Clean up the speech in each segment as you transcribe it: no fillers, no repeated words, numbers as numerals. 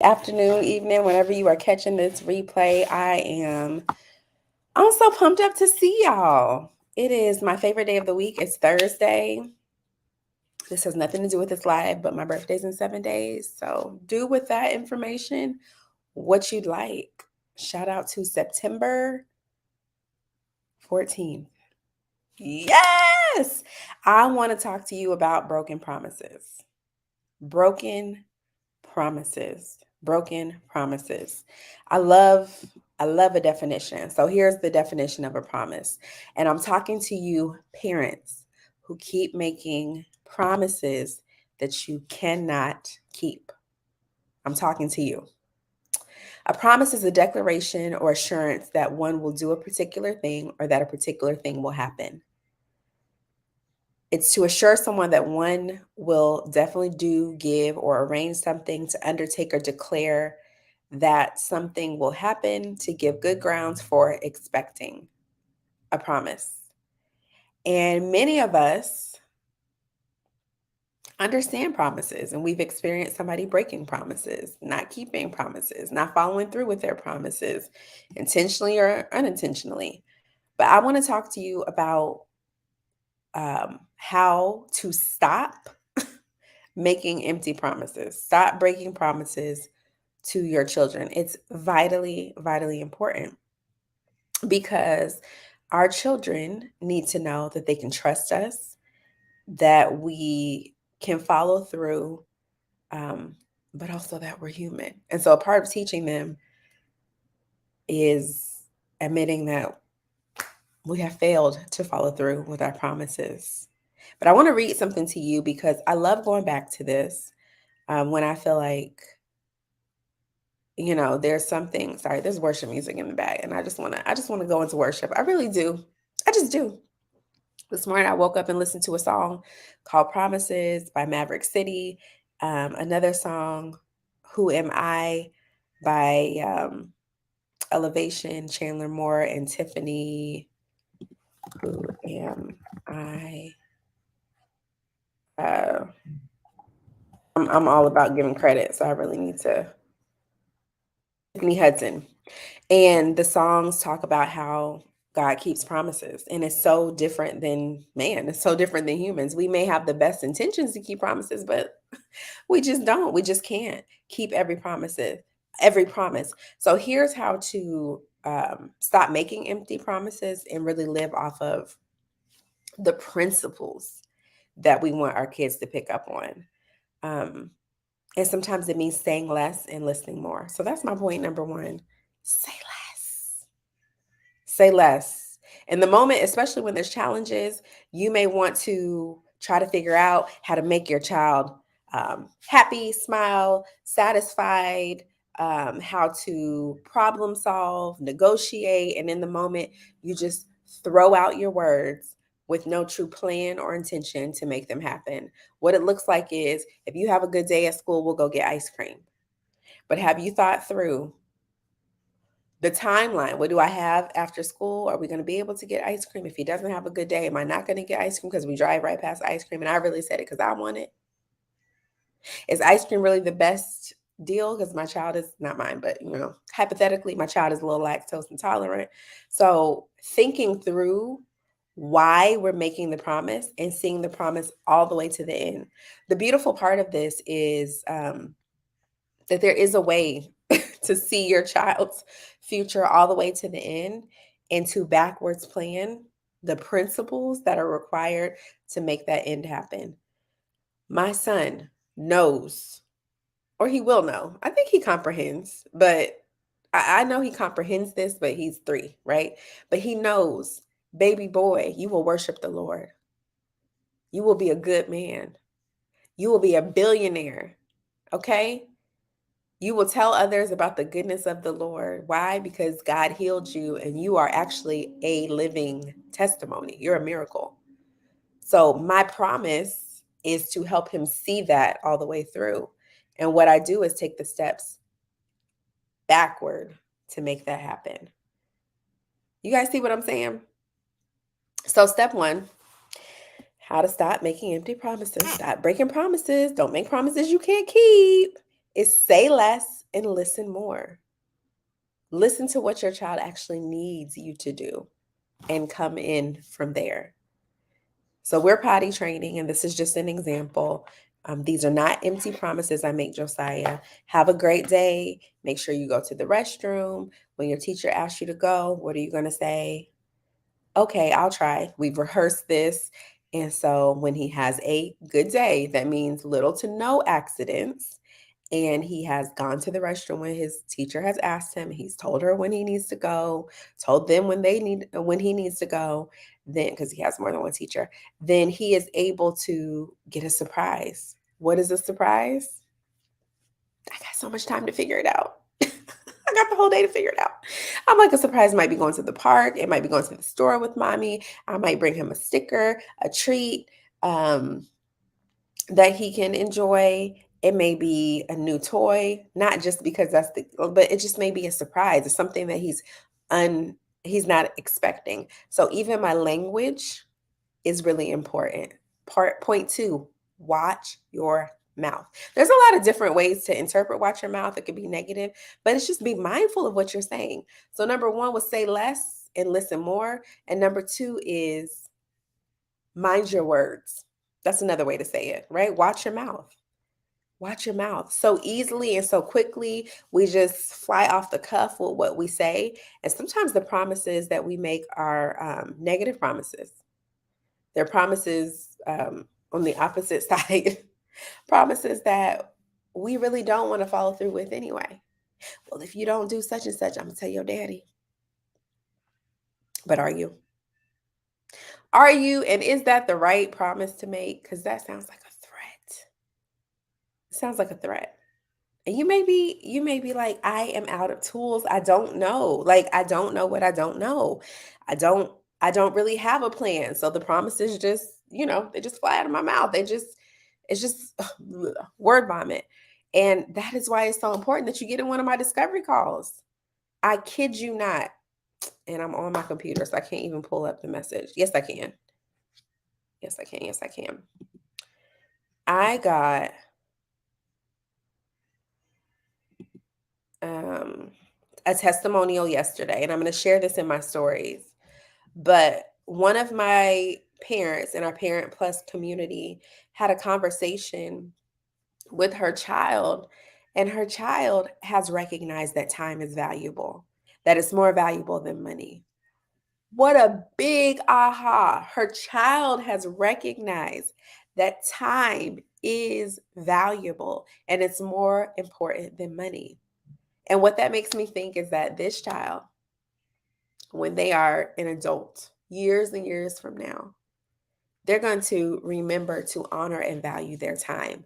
Afternoon, evening, whenever you are catching this replay. I'm so pumped up to see y'all. It is my favorite day of the week. It's Thursday. This has nothing to do with this live, but my birthday's in 7 days. So do with that information what you'd like. Shout out to September 14th. Yes! I want to talk to you about broken promises. Broken promises. Broken promises. I love a definition. So here's the definition of a promise. And I'm talking to you parents who keep making promises that you cannot keep. I'm talking to you. A promise is a declaration or assurance that one will do a particular thing or that a particular thing will happen. It's to assure someone that one will definitely do, give, or arrange something, to undertake or declare that something will happen, to give good grounds for expecting a promise. And many of us understand promises, and we've experienced somebody breaking promises, not keeping promises, not following through with their promises, intentionally or unintentionally. But I want to talk to you about how to stop making empty promises. Stop breaking promises to your children. It's vitally, vitally important because our children need to know that they can trust us, that we can follow through, but also that we're human. And so a part of teaching them is admitting that we have failed to follow through with our promises. But I want to read something to you because I love going back to this when I feel like, there's something, sorry, there's worship music in the back, and I just want to go into worship. I really do. I just do. This morning I woke up and listened to a song called Promises by Maverick City. Another song, Who Am I, by Elevation, Chandler Moore, and Tiffany. Who am I? Uh, I'm all about giving credit, so I really need to. Tiffany Hudson. And the songs talk about how God keeps promises. And it's so different than man. It's so different than humans. We may have the best intentions to keep promises, but we just don't. We just can't keep every promise. So here's how to stop making empty promises and really live off of the principles that we want our kids to pick up on. Um, and sometimes it means saying less and listening more. So that's my point number one. Say less. Say less. In the moment, especially when there's challenges, you may want to try to figure out how to make your child happy, smile, satisfied, how to problem solve, negotiate. And in the moment, you just throw out your words with no true plan or intention to make them happen. What it looks like is, if you have a good day at school, we'll go get ice cream. But have you thought through the timeline? What do I have after school? Are we going to be able to get ice cream? If he doesn't have a good day, am I not going to get ice cream because we drive right past ice cream? And I really said it because I want it. Is ice cream really the best deal? Because my child is not mine, but hypothetically, my child is a little lactose intolerant. So thinking through why we're making the promise and seeing the promise all the way to the end. The beautiful part of this is that there is a way to see your child's future all the way to the end and to backwards plan the principles that are required to make that end happen. My son knows, or he will know. I think he comprehends, but I know he comprehends this, but he's 3, right? But he knows, baby boy, you will worship the Lord. You will be a good man. You will be a billionaire. Okay? You will tell others about the goodness of the Lord. Why? Because God healed you and you are actually a living testimony. You're a miracle. So my promise is to help him see that all the way through. And what I do is take the steps backward to make that happen. You guys see what I'm saying? So step 1, how to stop making empty promises. Stop breaking promises. Don't make promises you can't keep. Is say less and listen more. Listen to what your child actually needs you to do and come in from there. So we're potty training, and this is just an example. These are not empty promises I make Josiah. Have a great day. Make sure you go to the restroom. When your teacher asks you to go, what are you going to say? Okay, I'll try. We've rehearsed this. And so when he has a good day, that means little to no accidents. And he has gone to the restroom when his teacher has asked him. He's told her when he needs to go, told them when he needs to go, then because he has more than one teacher, then he is able to get a surprise. What is a surprise? I got so much time to figure it out. I got the whole day to figure it out. I'm like, a surprise might be going to the park. It might be going to the store with mommy. I might bring him a sticker, a treat that he can enjoy. It may be a new toy, not just because but it just may be a surprise. It's something that he's not expecting. So even my language is really important. Point two, watch your mouth. There's a lot of different ways to interpret watch your mouth. It could be negative, but it's just be mindful of what you're saying. So number one was say less and listen more. And number two is mind your words. That's another way to say it, right? Watch your mouth. Watch your mouth. So easily and so quickly, we just fly off the cuff with what we say. And sometimes the promises that we make are negative promises. They're promises on the opposite side, promises that we really don't want to follow through with anyway. Well, if you don't do such and such, I'm going to tell your daddy. But are you? Are you? And is that the right promise to make? Because that sounds like a threat. It sounds like a threat. And you may be like, I am out of tools. I don't know. Like, I don't know what I don't know. I don't I don't really have a plan. So the promises just, they just fly out of my mouth. It's just word vomit. And that is why it's so important that you get in one of my discovery calls. I kid you not. And I'm on my computer, so I can't even pull up the message. Yes, I can. Yes, I can. Yes, I can. I got um, a testimonial yesterday, and I'm going to share this in my stories. But one of my parents in our Parent Plus community had a conversation with her child, and her child has recognized that time is valuable, that it's more valuable than money. What a big aha. Her child has recognized that time is valuable and it's more important than money. And what that makes me think is that this child, when they are an adult, years and years from now, they're going to remember to honor and value their time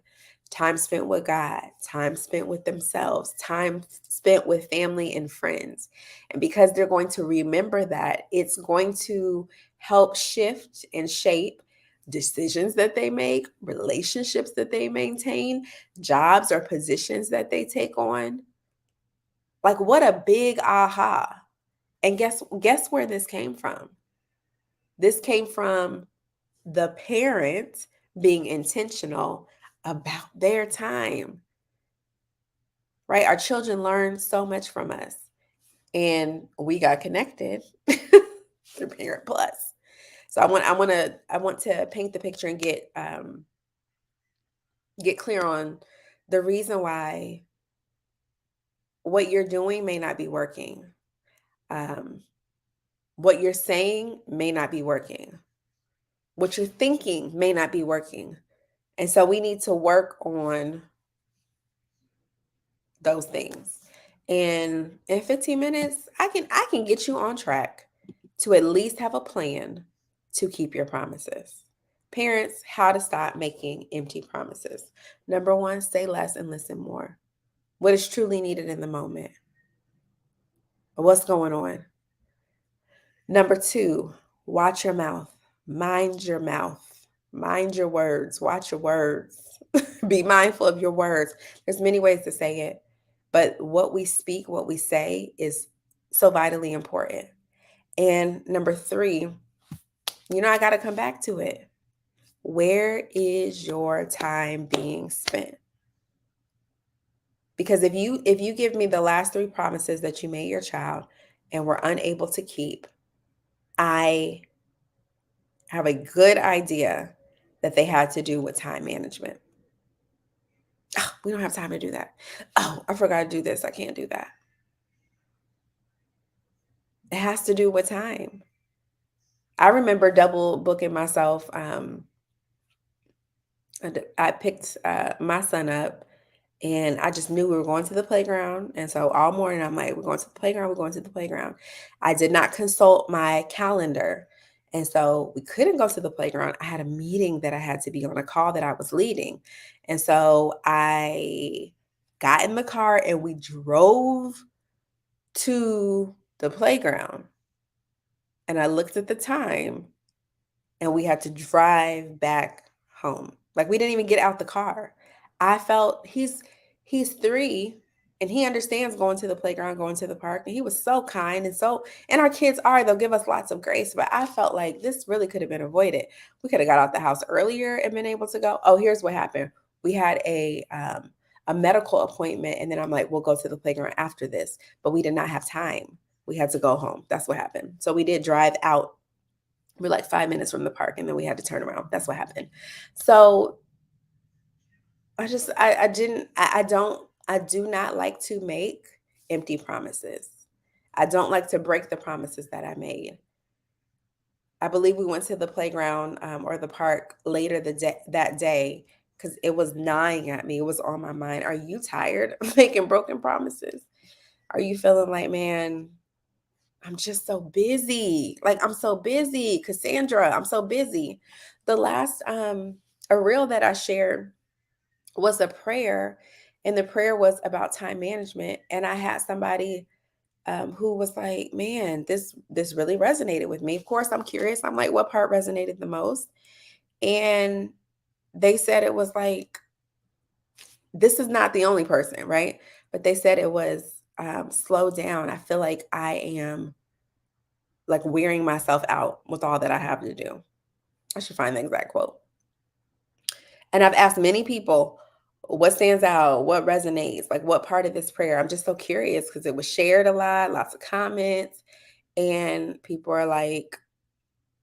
spent with God, time spent with themselves, time spent with family and friends. And because they're going to remember that, it's going to help shift and shape decisions that they make, relationships that they maintain, jobs or positions that they take on. Like, what a big aha. And guess where this came from? This came from the parent being intentional about their time, right? Our children learn so much from us, and we got connected through Parent Plus. So I want to paint the picture and get clear on the reason why what you're doing may not be working. Um, what you're saying may not be working. What you're thinking may not be working. And so we need to work on those things. And in 15 minutes, I can get you on track to at least have a plan to keep your promises. Parents, how to stop making empty promises. Number one, say less and listen more. What is truly needed in the moment? What's going on? Number two, watch your mouth. Mind your mouth. Mind your words. Watch your words. Be mindful of your words. There's many ways to say it, but what we speak, what we say is so vitally important. And number three, I got to come back to it. Where is your time being spent? Because if you give me the last 3 promises that you made your child and were unable to keep, I have a good idea that they had to do with time management. Oh, we don't have time to do that. Oh, I forgot to do this. I can't do that. It has to do with time. I remember double booking myself. I picked my son up and I just knew we were going to the playground. And so all morning I'm like, we're going to the playground, we're going to the playground. I did not consult my calendar. And so we couldn't go to the playground. I had a meeting that I had to be on, a call that I was leading. And so I got in the car and we drove to the playground. And I looked at the time and we had to drive back home. Like we didn't even get out the car. I felt he's 3 and he understands going to the playground, going to the park. And he was so kind and our kids they'll give us lots of grace. But I felt like this really could have been avoided. We could have got out the house earlier and been able to go. Oh, here's what happened. We had a medical appointment, and then I'm like, we'll go to the playground after this. But we did not have time. We had to go home. That's what happened. So we did drive out. We're like 5 minutes from the park, and then we had to turn around. That's what happened. So I do not like to make empty promises. I don't like to break the promises that I made. I believe we went to the playground or the park later that day because it was gnawing at me. It was on my mind. Are you tired of making broken promises? Are you feeling like, man, I'm just so busy. Like I'm so busy, Cassandra. I'm so busy. The last a reel that I shared was a prayer, and the prayer was about time management. And I had somebody who was like, "Man, this really resonated with me." Of course, I'm curious. I'm like, "What part resonated the most?" And they said it was like, this is not the only person, right? But they said it was slow down. I feel like I am like wearing myself out with all that I have to do. I should find the exact quote. And I've asked many people what stands out, what resonates, like what part of this prayer. I'm just so curious because it was shared a lot, lots of comments, and people are like,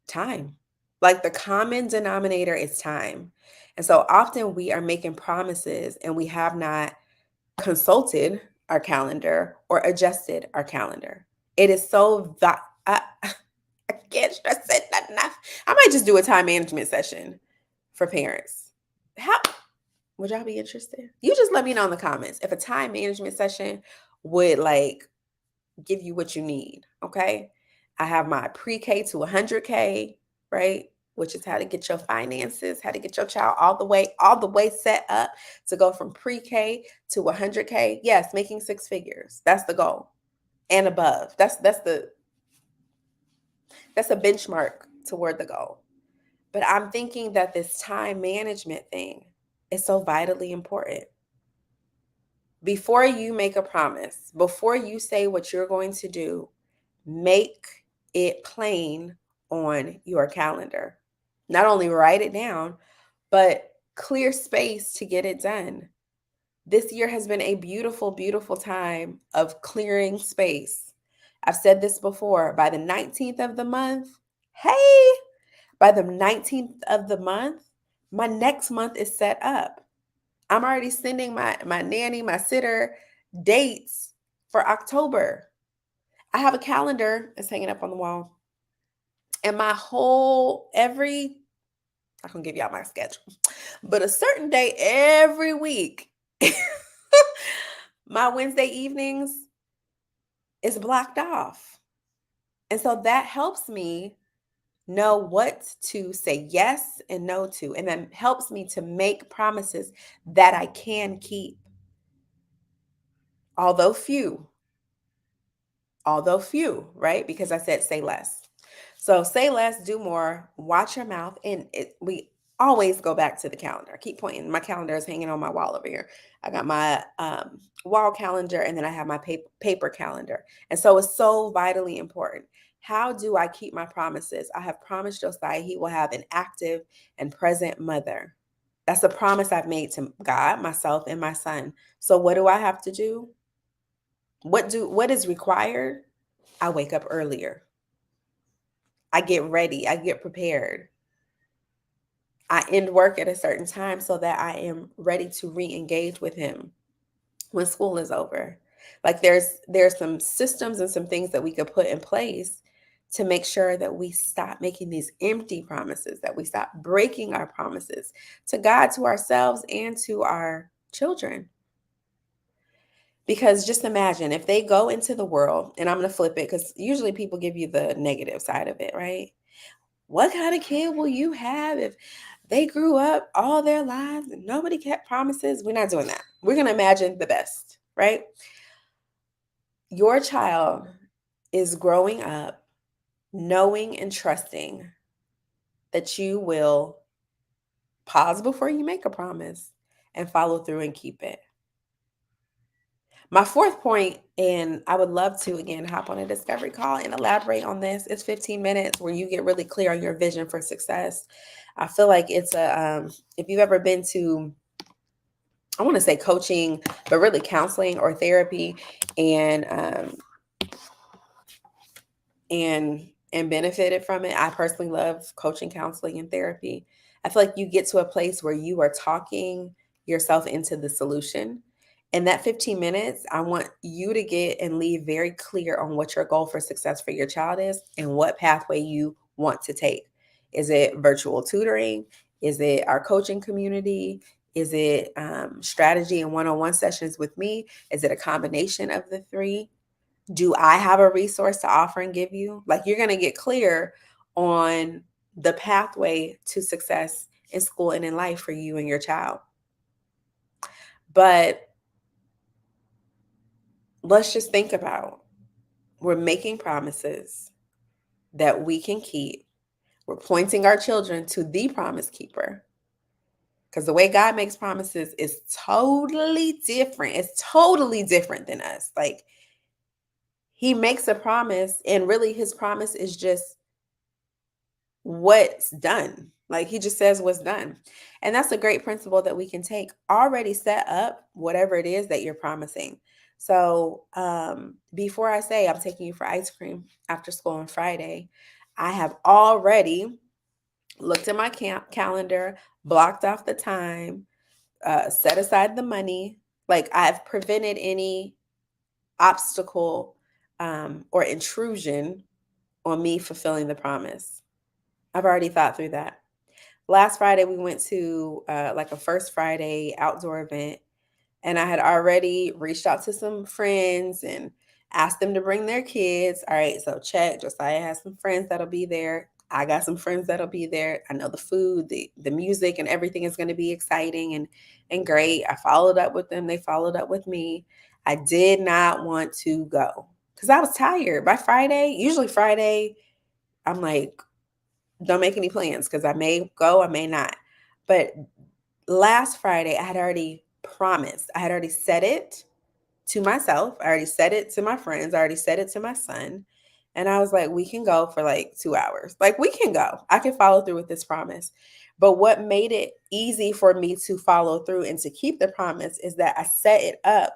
time. Like the common denominator is time. And so often we are making promises and we have not consulted our calendar or adjusted our calendar. It is so I can't stress it enough. I might just do a time management session for parents. How would y'all be interested? You just let me know in the comments if a time management session would like give you what you need. Okay. I have my pre-K to 100K, right? Which is how to get your finances, how to get your child all the way set up to go from pre-K to 100K. Yes, making 6 figures. That's the goal and above. That's a benchmark toward the goal. But I'm thinking that this time management thing is so vitally important. Before you make a promise, before you say what you're going to do, make it plain on your calendar. Not only write it down, but clear space to get it done. This year has been a beautiful, beautiful time of clearing space. I've said this before, by the 19th of the month, hey, by the 19th of the month, my next month is set up. I'm already sending my nanny, my sitter dates for October. I have a calendar that's hanging up on the wall. And my whole I can give y'all my schedule, but a certain day every week, my Wednesday evenings is blocked off. And so that helps me know what to say yes and no to. And then helps me to make promises that I can keep. Although few, right? Because I said say less. So say less, do more, watch your mouth. And we always go back to the calendar. I keep pointing. My calendar is hanging on my wall over here. I got my wall calendar and then I have my paper calendar. And so it's so vitally important. How do I keep my promises? I have promised Josiah he will have an active and present mother. That's a promise I've made to God, myself, and my son. So what do I have to do? What is required? I wake up earlier. I get ready. I get prepared. I end work at a certain time so that I am ready to re-engage with him when school is over. Like there's some systems and some things that we could put in place to make sure that we stop making these empty promises, that we stop breaking our promises to God, to ourselves, and to our children. Because just imagine if they go into the world, and I'm going to flip it because usually people give you the negative side of it, right? What kind of kid will you have if they grew up all their lives and nobody kept promises? We're not doing that. We're going to imagine the best, right? Your child is growing up knowing and trusting that you will pause before you make a promise and follow through and keep it. My fourth point, and I would love to again hop on a discovery call and elaborate on this. It's 15 minutes where you get really clear on your vision for success. I feel like it's if you've ever been to, I want to say coaching, but really counseling or therapy, and benefited from it. I personally love coaching, counseling, and therapy. I feel like you get to a place where you are talking yourself into the solution. In that 15 minutes, I want you to get and leave very clear on what your goal for success for your child is and what pathway you want to take. Is it virtual tutoring? Is it our coaching community? Is it strategy and one-on-one sessions with me? Is it a combination of the three? Do I have a resource to offer and give you? Like, you're going to get clear on the pathway to success in school and in life for you and your child. But let's just think about, we're making promises that we can keep. We're pointing our children to the promise keeper. Because the way God makes promises is totally different. It's totally different than us. Like, he makes a promise, and really his promise is just what's done. Like, he just says what's done. And that's a great principle that we can take. Already set up whatever it is that you're promising. So before I say I'm taking you for ice cream after school on Friday, I have already looked at my calendar, blocked off the time, set aside the money. Like, I've prevented any obstacle or intrusion on me fulfilling the promise. I've already thought through that. Last Friday, we went to like a First Friday outdoor event, and I had already reached out to some friends and asked them to bring their kids. All right, so check. Josiah has some friends that'll be there. I got some friends that'll be there. I know the food, the music, and everything is going to be exciting and great. I followed up with them. They followed up with me. I did not want to go because I was tired. By Friday, usually Friday, I'm like, don't make any plans because I may go, I may not. But last Friday, I had already promised. I had already said it to myself. I already said it to my friends. I already said it to my son. And I was like, we can go for like 2 hours. Like, we can go. I can follow through with this promise. But what made it easy for me to follow through and to keep the promise is that I set it up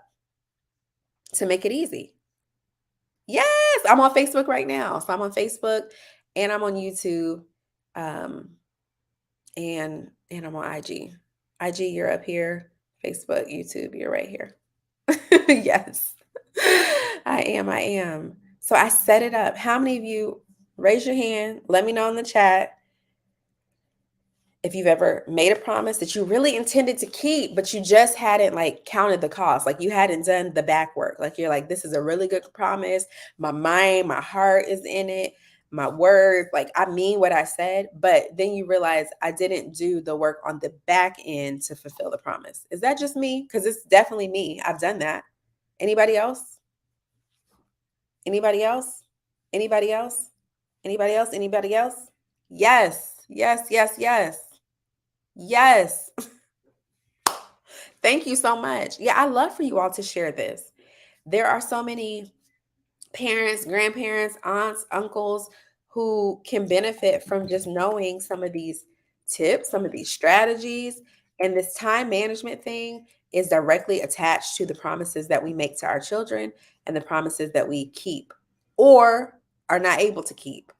to make it easy. Yes, I'm on Facebook right now. So I'm on Facebook and I'm on YouTube. Um, and I'm on IG. IG, you're up here. Facebook, YouTube, you're right here. Yes. I am. So I set it up. How many of you, raise your hand, let me know in the chat if you've ever made a promise that you really intended to keep, but you just hadn't like counted the cost. Like, you hadn't done the back work. Like, you're like, this is a really good promise. My mind, my heart is in it. My words, like, I mean what I said, but then you realize I didn't do the work on the back end to fulfill the promise. Is that just me? Because it's definitely me. I've done that. Anybody else? Anybody else? Anybody else? Anybody else? Anybody else? Yes. Yes, yes, yes. Yes. Thank you so much. Yeah, I love for you all to share this. There are so many parents, grandparents, aunts, uncles who can benefit from just knowing some of these tips, some of these strategies, And this time management thing is directly attached to the promises that we make to our children and the promises that we keep or are not able to keep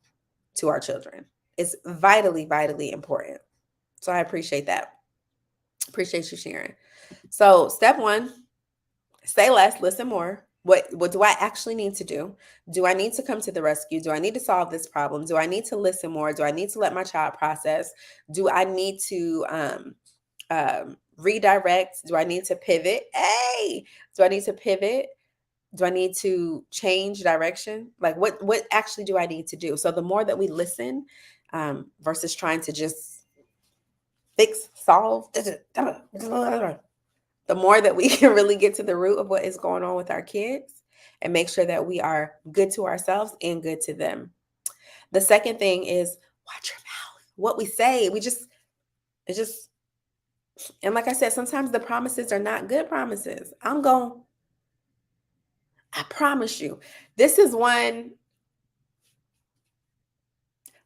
to our children. It's vitally, vitally important. So I appreciate that. Appreciate you sharing. So step one, say less, listen more. What do I actually need to do? Do I need to come to the rescue? Do I need to solve this problem? Do I need to listen more? Do I need to let my child process? Do I need to redirect? Do I need to pivot? Hey, do I need to pivot? Do I need to change direction? Like what actually do I need to do? So the more that we listen, versus trying to just fix, solve, the more that we can really get to the root of what is going on with our kids and make sure that we are good to ourselves and good to them. The second thing is watch your mouth. What we say, it's just, and like I said, sometimes the promises are not good promises. I promise you, this is one,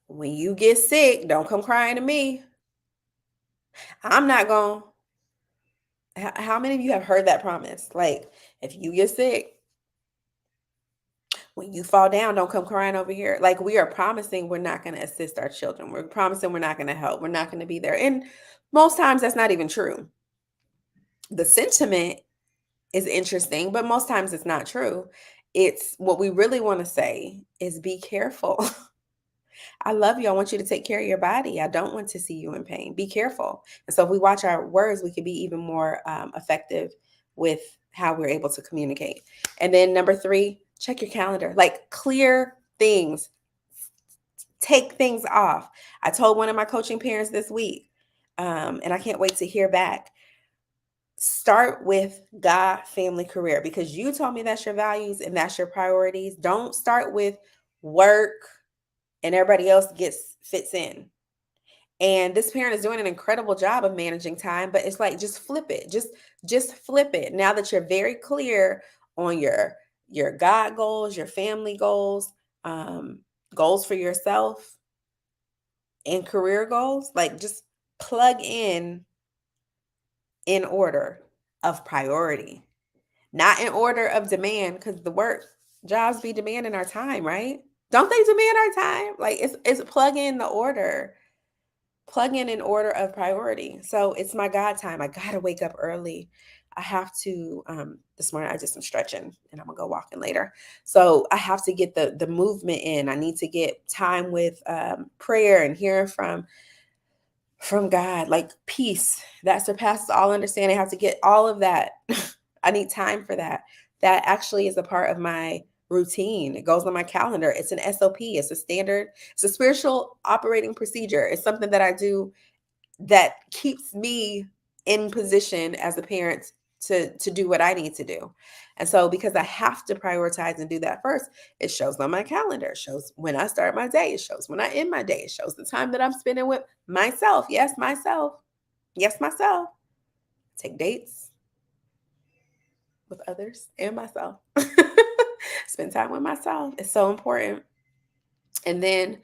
when you get sick, don't come crying to me. I'm not going, how many of you have heard that promise? Like, if you get sick, when you fall down, don't come crying over here. Like, we are promising we're not going to assist our children. We're promising we're not going to help. We're not going to be there. And most times that's not even true. The sentiment is interesting, but most times it's not true. It's what we really want to say is be careful. I love you. I want you to take care of your body. I don't want to see you in pain. Be careful. And so if we watch our words, we can be even more effective with how we're able to communicate. And then number 3, check your calendar, like clear things, take things off. I told one of my coaching parents this week, and I can't wait to hear back. Start with God, family, career, because you told me that's your values and that's your priorities. Don't start with work and everybody else fits in. And this parent is doing an incredible job of managing time, but it's like, just flip it. Just flip it. Now that you're very clear on your God goals, your family goals, goals for yourself, and career goals, like just plug in order of priority, not in order of demand, because the work jobs be demanding our time, right? Don't they demand our time? Like, it's plug in the order. Plug in order of priority. So it's my God time. I gotta wake up early. I have to, this morning I did some stretching and I'm gonna go walking later. So I have to get the movement in. I need to get time with prayer and hearing from God, like peace that surpasses all understanding. I have to get all of that. I need time for that. That actually is a part of my routine. It goes on my calendar. It's an SOP. It's a standard. It's a spiritual operating procedure. It's something that I do that keeps me in position as a parent to do what I need to do. And so because I have to prioritize and do that first, it shows on my calendar. It shows when I start my day. It shows when I end my day. It shows the time that I'm spending with myself. Yes, myself. Yes, myself. Take dates with others and myself. Spend time with myself. It's so important. And then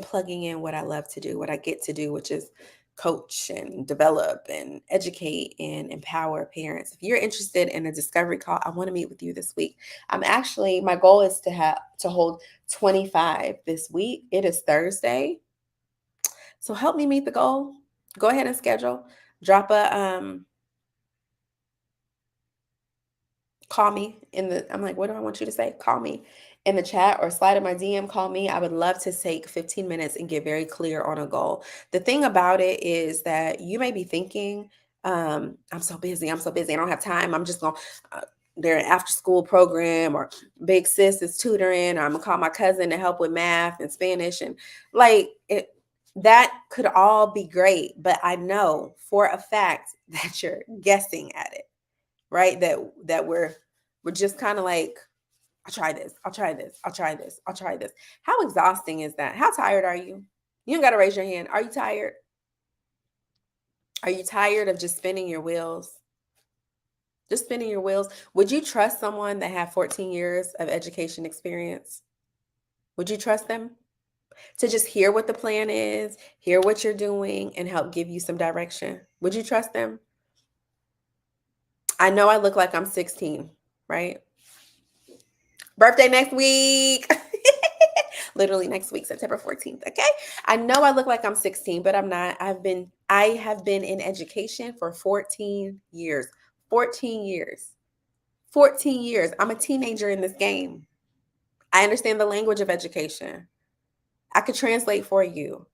plugging in what I love to do, what I get to do, which is coach and develop and educate and empower parents. If you're interested in a discovery call, I want to meet with you this week. My goal is to hold 25 this week. It is Thursday. So help me meet the goal. Go ahead and schedule. Drop a call me I'm like, what do I want you to say? Call me in the chat or slide in my DM, call me. I would love to take 15 minutes and get very clear on a goal. The thing about it is that you may be thinking, I'm so busy. I don't have time. I'm just going to, they're an after school program, or big sis is tutoring, or I'm gonna call my cousin to help with math and Spanish. And like that could all be great, but I know for a fact that you're guessing at it, right? That we're just kind of like, I'll try this. How exhausting is that? How tired are you? You don't got to raise your hand. Are you tired? Are you tired of just spinning your wheels? Just spinning your wheels. Would you trust someone that had 14 years of education experience? Would you trust them? to just hear what the plan is, hear what you're doing, and help give you some direction? Would you trust them? I know I look like I'm 16, right? Birthday next week. Literally next week, September 14th. Okay. I know I look like I'm 16, but I'm not. I have been in education for 14 years. 14 years. 14 years. I'm a teenager in this game. I understand the language of education. I could translate for you.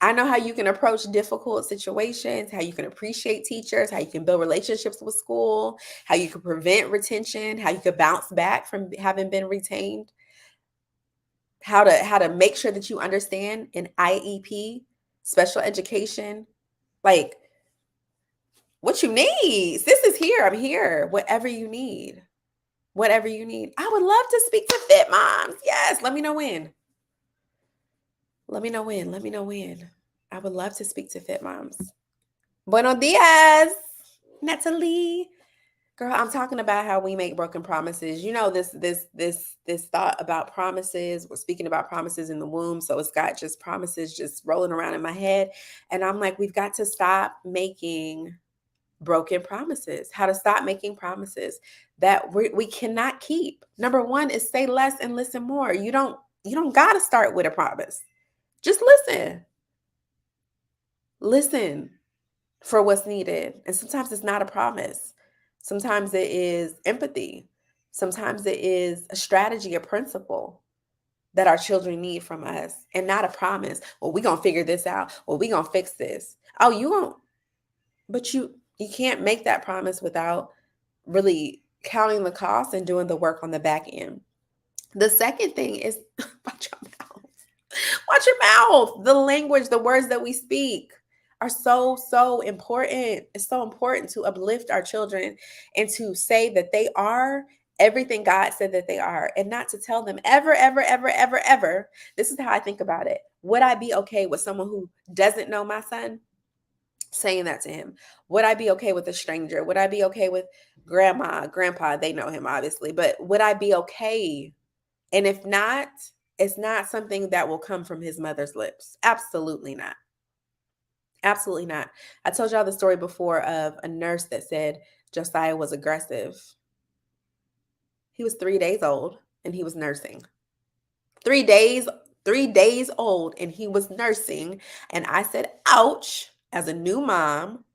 I know how you can approach difficult situations, how you can appreciate teachers, how you can build relationships with school, how you can prevent retention, how you could bounce back from having been retained, how to make sure that you understand an IEP, special education, like what you need. This is here. I'm here. Whatever you need. Whatever you need. I would love to speak to Fit Moms. Yes, let me know when. Let me know when. Let me know when. I would love to speak to Fit Moms. Buenos dias, Natalie. Girl, I'm talking about how we make broken promises. You know, this thought about promises. We're speaking about promises in the womb. So it's got just promises just rolling around in my head. And I'm like, we've got to stop making broken promises. How to stop making promises that we cannot keep. Number one is say less and listen more. You don't gotta start with a promise. Just listen. Listen for what's needed. And sometimes it's not a promise. Sometimes it is empathy. Sometimes it is a strategy, a principle that our children need from us and not a promise. Well, we're going to figure this out. Well, we're going to fix this. Oh, you won't. But you can't make that promise without really counting the cost and doing the work on the back end. The second thing is watch your mouth. Watch your mouth. The language, the words that we speak are so important. It's so important to uplift our children and to say that they are everything God said that they are, and not to tell them ever. This is how I think about it. Would I be okay with someone who doesn't know my son saying that to him? Would I be okay with a stranger? Would I be okay with grandma, grandpa? They know him, obviously, but would I be okay? And if not, it's not something that will come from his mother's lips. Absolutely not. Absolutely not. I told y'all the story before of a nurse that said Josiah was aggressive. He was 3 days old and he was nursing. 3 days old and he was nursing. And I said, ouch, as a new mom.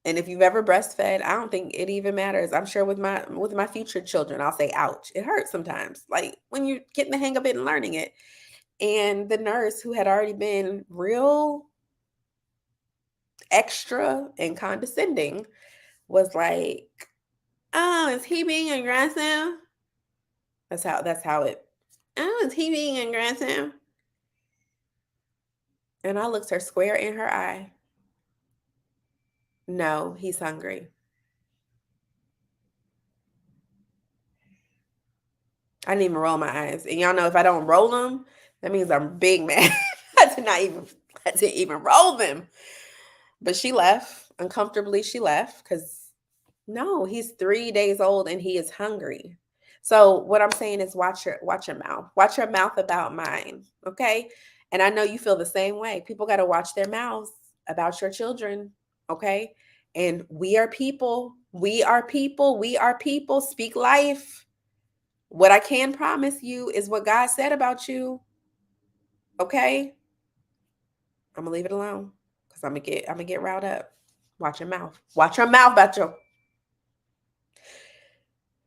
And if you've ever breastfed, I don't think it even matters. I'm sure with my future children, I'll say ouch. It hurts sometimes. Like when you're getting the hang of it and learning it. And the nurse, who had already been real extra and condescending, was like, "Oh, is he being aggressive?" That's how it. "Oh, is he being aggressive?" And I looked her square in her eye. "No, he's hungry." I didn't even roll my eyes. And y'all know if I don't roll them, that means I'm big mad. I didn't even roll them. But she left. Uncomfortably, she left because no, he's 3 days old and he is hungry. So what I'm saying is watch your mouth. Watch your mouth about mine. Okay. And I know you feel the same way. People got to watch their mouths about your children. Okay. And we are people. We are people. We are people. Speak life. What I can promise you is what God said about you. Okay. I'm gonna leave it alone because I'm gonna get riled up. Watch your mouth. Watch your mouth about your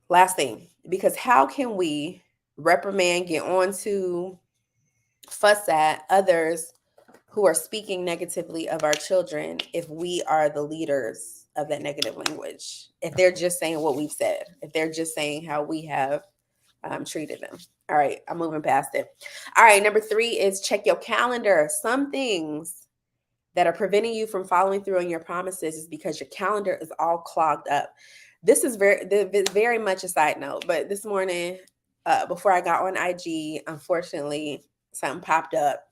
last thing. Because how can we reprimand, get on to fuss at others who are speaking negatively of our children if we are the leaders of that negative language? If they're just saying what we've said, if they're just saying how we have treated them. All right, I'm moving past it. All right, number 3 is check your calendar. Some things that are preventing you from following through on your promises is because your calendar is all clogged up. This is very much a side note, but this morning, before I got on IG, unfortunately, something popped up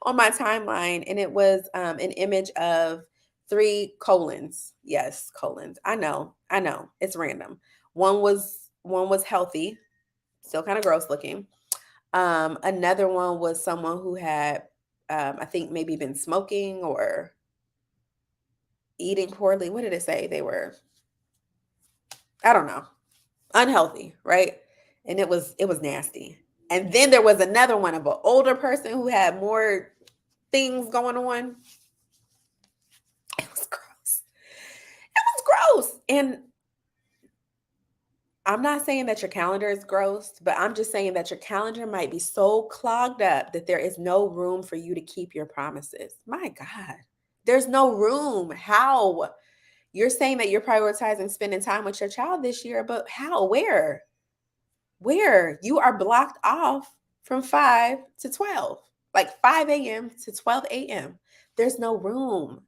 on my timeline, and it was an image of 3 colons. Yes, colons. I know, it's random. One was healthy, still kind of gross looking. Another one was someone who had, I think maybe been smoking or eating poorly. What did it say? They were, I don't know, unhealthy, right? And it was nasty. And then there was another one of an older person who had more things going on. It was gross. It was gross. And I'm not saying that your calendar is gross, but I'm just saying that your calendar might be so clogged up that there is no room for you to keep your promises. My God, there's no room. How? You're saying that you're prioritizing spending time with your child this year, but how? Where? Where? You are blocked off from 5 to 12, like 5 a.m. to 12 a.m. There's no room.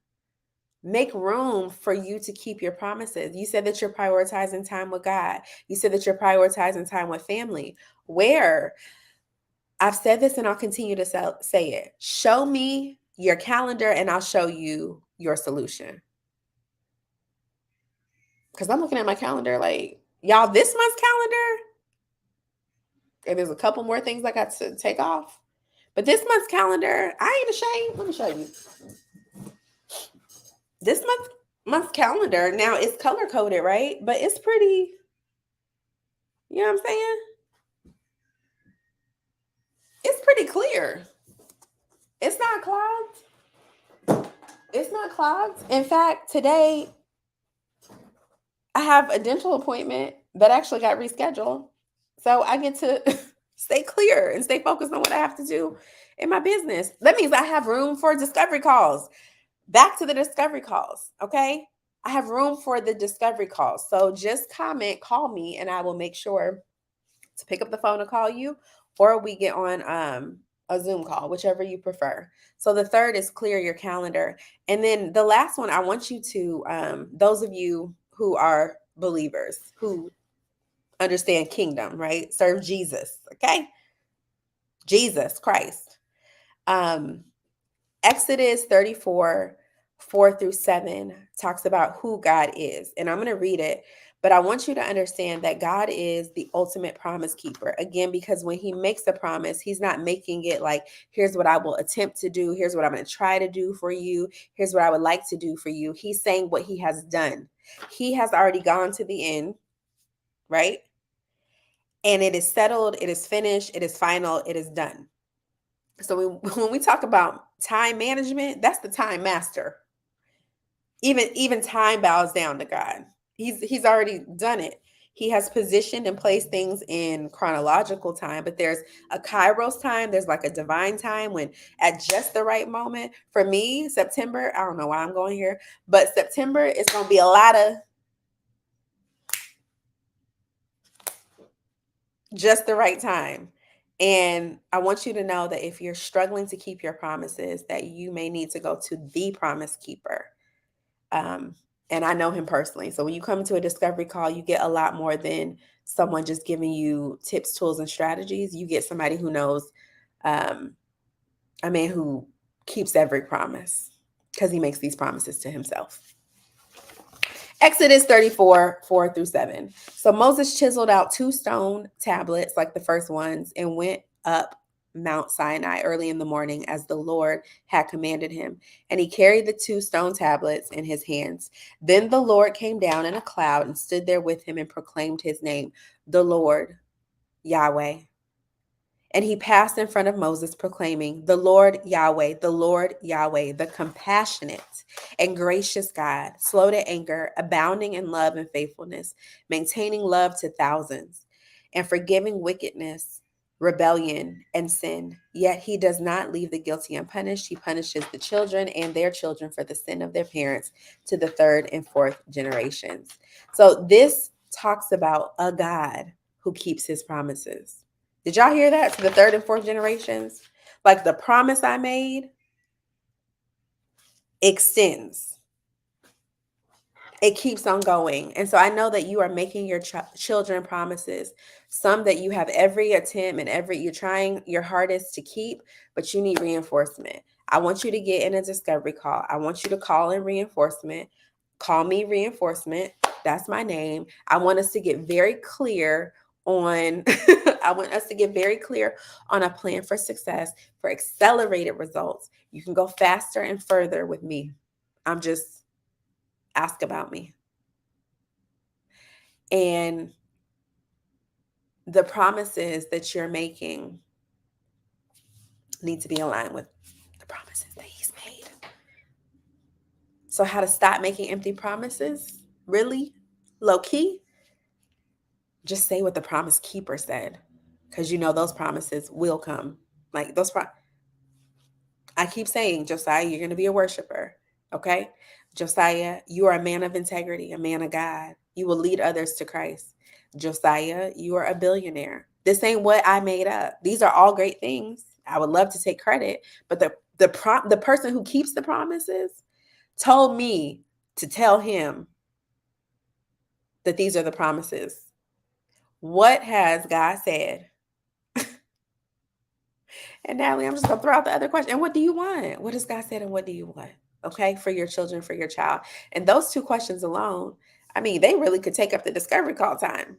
Make room for you to keep your promises. You said that you're prioritizing time with God. You said that you're prioritizing time with family. Where? I've said this and I'll continue to say it. Show me your calendar and I'll show you your solution. Because I'm looking at my calendar like, y'all, this month's calendar, and there's a couple more things I got to take off. But this month's calendar, I ain't ashamed. Let me show you. This month's calendar, now it's color coded, right? But it's pretty, you know what I'm saying? It's pretty clear. It's not clogged. It's not clogged. In fact, today I have a dental appointment that actually got rescheduled. So I get to stay clear and stay focused on what I have to do in my business. That means I have room for discovery calls. Back to the discovery calls, okay? I have room for the discovery calls. So just comment, call me, and I will make sure to pick up the phone and call you, or we get on a Zoom call, whichever you prefer. So the third is clear your calendar. And then the last one, I want you to, those of you who are believers, who understand kingdom, right? Serve Jesus, okay? Jesus Christ. Exodus 34, 4-7 talks about who God is. And I'm going to read it, but I want you to understand that God is the ultimate promise keeper. Again, because when he makes a promise, he's not making it like, here's what I will attempt to do. Here's what I'm going to try to do for you. Here's what I would like to do for you. He's saying what he has done. He has already gone to the end, right? And it is settled. It is finished. It is final. It is done. So when we talk about time management, that's the time master. Even time bows down to God. He's already done it. He has positioned and placed things in chronological time, but there's a kairos time. There's like a divine time when at just the right moment. For me, September, I don't know why I'm going here, but September is going to be a lot of just the right time. And I want you to know that if you're struggling to keep your promises, that you may need to go to the promise keeper. And I know him personally. So when you come to a discovery call, you get a lot more than someone just giving you tips, tools, and strategies. You get somebody who knows, who keeps every promise because he makes these promises to himself. Exodus 34, 4-7. So Moses chiseled out 2 stone tablets like the first ones and went up Mount Sinai early in the morning as the Lord had commanded him. And he carried the 2 stone tablets in his hands. Then the Lord came down in a cloud and stood there with him and proclaimed his name, the Lord, Yahweh. And he passed in front of Moses, proclaiming, the Lord Yahweh, the compassionate and gracious God, slow to anger, abounding in love and faithfulness, maintaining love to thousands, and forgiving wickedness, rebellion, and sin. Yet he does not leave the guilty unpunished. He punishes the children and their children for the sin of their parents to the 3rd and 4th generations. So this talks about a God who keeps his promises. Did y'all hear that? To the 3rd and 4th generations? Like the promise I made extends. It keeps on going. And so I know that you are making your children promises, some that you have every attempt and you're trying your hardest to keep, but you need reinforcement. I want you to get in a discovery call. I want you to call in reinforcement. Call me reinforcement. That's my name. I want us to get very clear on, I want us to get very clear on a plan for success, for accelerated results. You can go faster and further with me. I'm just, ask about me. And the promises that you're making need to be aligned with the promises that he's made. So how to stop making empty promises? Really? Low key? Just say what the promise keeper said. Because you know those promises will come. Like those I keep saying, Josiah, you're going to be a worshiper. Okay? Josiah, you are a man of integrity, a man of God. You will lead others to Christ. Josiah, you are a billionaire. This ain't what I made up. These are all great things. I would love to take credit, but the person who keeps the promises told me to tell him that these are the promises. What has God said? And Natalie, I'm just going to throw out the other question. And what do you want? What has God said and what do you want? Okay, for your children, for your child. And those two questions alone, I mean, they really could take up the discovery call time,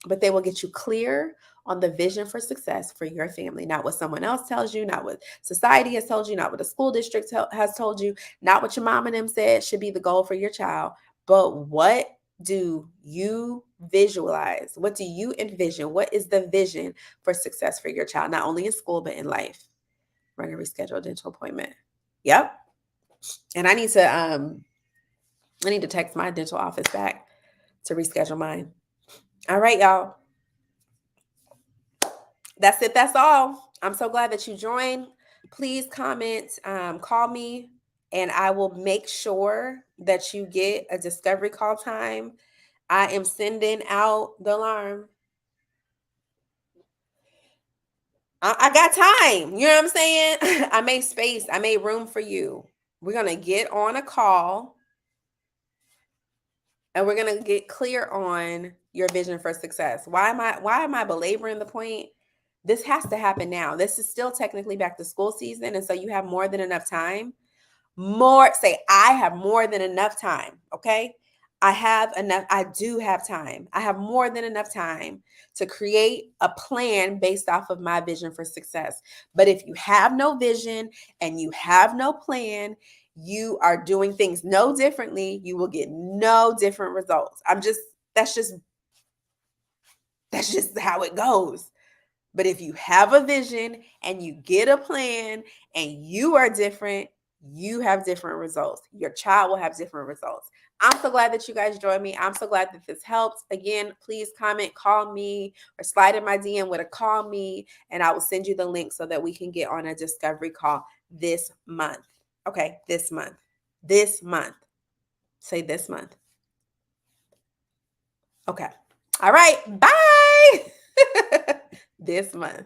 but they will get you clear on the vision for success for your family, not what someone else tells you, not what society has told you, not what the school district has told you, not what your mom and them said should be the goal for your child, but what do you visualize? What do you envision? What is the vision for success for your child, not only in school, but in life? We're going to reschedule a dental appointment. Yep. And I need to text my dental office back to reschedule mine. All right, y'all. That's it. That's all. I'm so glad that you joined. Please comment, call me, and I will make sure that you get a discovery call time. I am sending out the alarm. I got time. You know what I'm saying? I made space. I made room for you. We're going to get on a call and we're going to get clear on your vision for success. Why am I belaboring the point? This has to happen now. This is still technically back to school season. And so you have more than enough time. I have more than enough time. Okay. I do have time. I have more than enough time to create a plan based off of my vision for success. But if you have no vision and you have no plan, you are doing things no differently, you will get no different results. That's just how it goes. But if you have a vision and you get a plan and you are different, you have different results. Your child will have different results. I'm so glad that you guys joined me. I'm so glad that this helps. Again, please comment, call me, or slide in my DM with a call me, and I will send you the link so that we can get on a discovery call this month. Okay, this month. This month. Say this month. Okay. All right. Bye. This month.